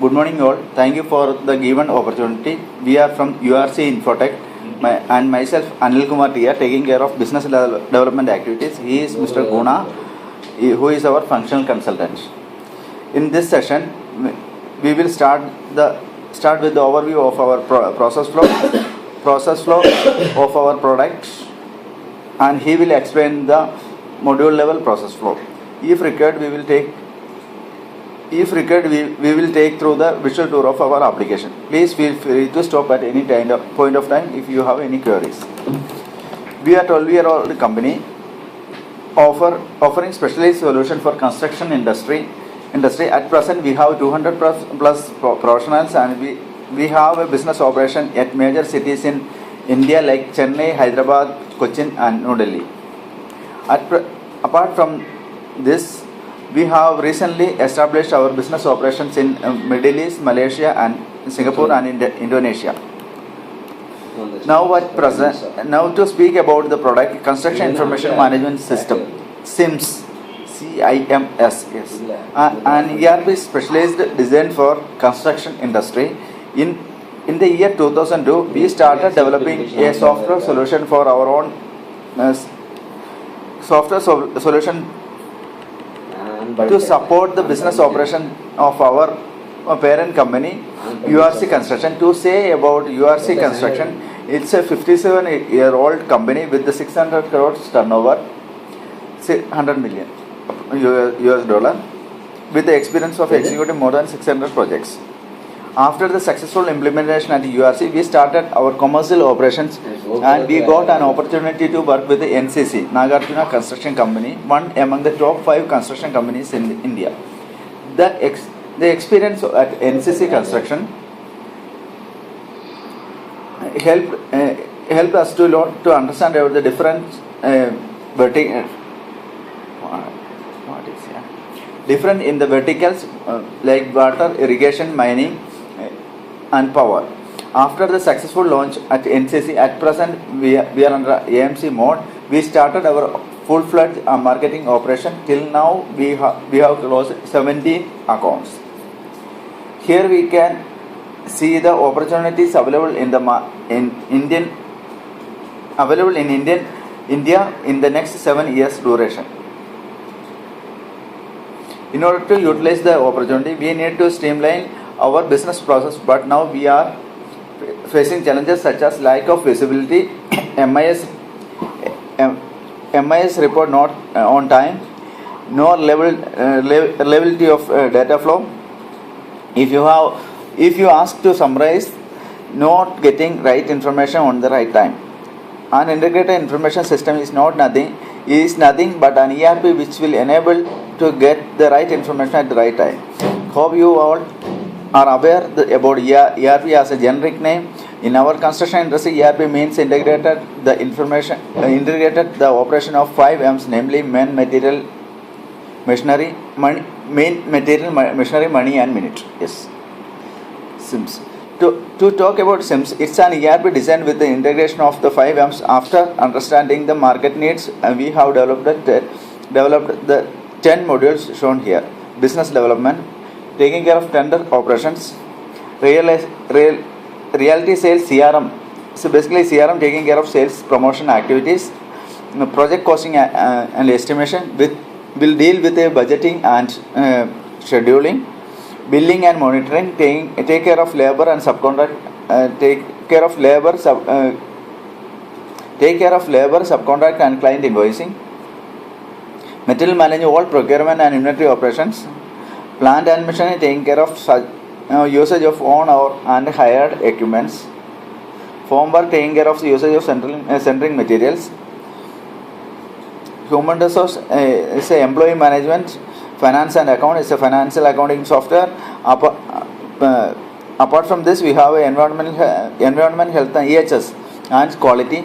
Good morning all. Thank you for the given opportunity. We are from URC Infotech and myself Anil Kumar here taking care of business development activities. He is Mr. Guna, who is our functional consultant. In this session, we will start with the overview of our process flow of our products, and he will explain the module level process flow. If required, we will take through the visual tour of our application. Please feel free to stop at any point of time if you have any queries. We are a 12-year-old company offering specialized solution for construction industry. At present, we have 200 plus professionals, and we have a business operation at major cities in India like Chennai, Hyderabad, Cochin, and New Delhi. Apart from this, we have recently established our business operations in Middle East, Malaysia, and Singapore and Indonesia. Now to speak about the product, Construction Information Management System, CIMS, CIMS, yes, an ERP specialized designed for construction industry. In the year 2002, we started developing a software solution for our own software solution to support the business operation of our parent company, URC Construction. To say about URC Construction, it's a 57-year-old company with the 600 crores turnover, 100 million US dollar, with the experience of executing more than 600 projects. After the successful implementation at URC, we started our commercial operations, and we got an opportunity to work with the NCC, Nagarjuna Construction Company, one among the top 5 construction companies in India. The experience at NCC Construction helped us to understand about the different different in the verticals like water, irrigation, mining, and power. After the successful launch at NCC, at present we are under AMC mode. We started our full-fledged marketing operation. Till now we have closed 17 accounts. Here we can see the opportunities available in India in the next 7 years duration. In order to utilize the opportunity, we need to streamline our business process, but now we are facing challenges such as lack of visibility, MIS report not on time, no levelity of data flow. If you ask to summarize, not getting right information on the right time. An integrated information system is nothing but an ERP which will enable to get the right information at the right time. Hope you all are aware about ERP as a generic name. In our construction industry, ERP means integrated the operation of 5 M's, namely main material, machinery, money, and minute. Yes, CIMS. To talk about CIMS, it's an ERP designed with the integration of the 5 M's. After understanding the market needs, we have developed the 10 modules shown here. Business development, taking care of tender operations, reality sales, CRM. So basically CRM taking care of sales promotion activities. Project costing and estimation will deal with the budgeting and scheduling. Billing and monitoring, take care of labor and subcontract, take care of labor, subcontract and client invoicing. Material management, all procurement and inventory operations. Plant and machinery, taking care of usage of own and hired equipments. Formwork, taking care of the usage of centering materials. Human resource is a employee management. Finance and account is a financial accounting software. Apart from this, we have environment, health, and EHS and quality.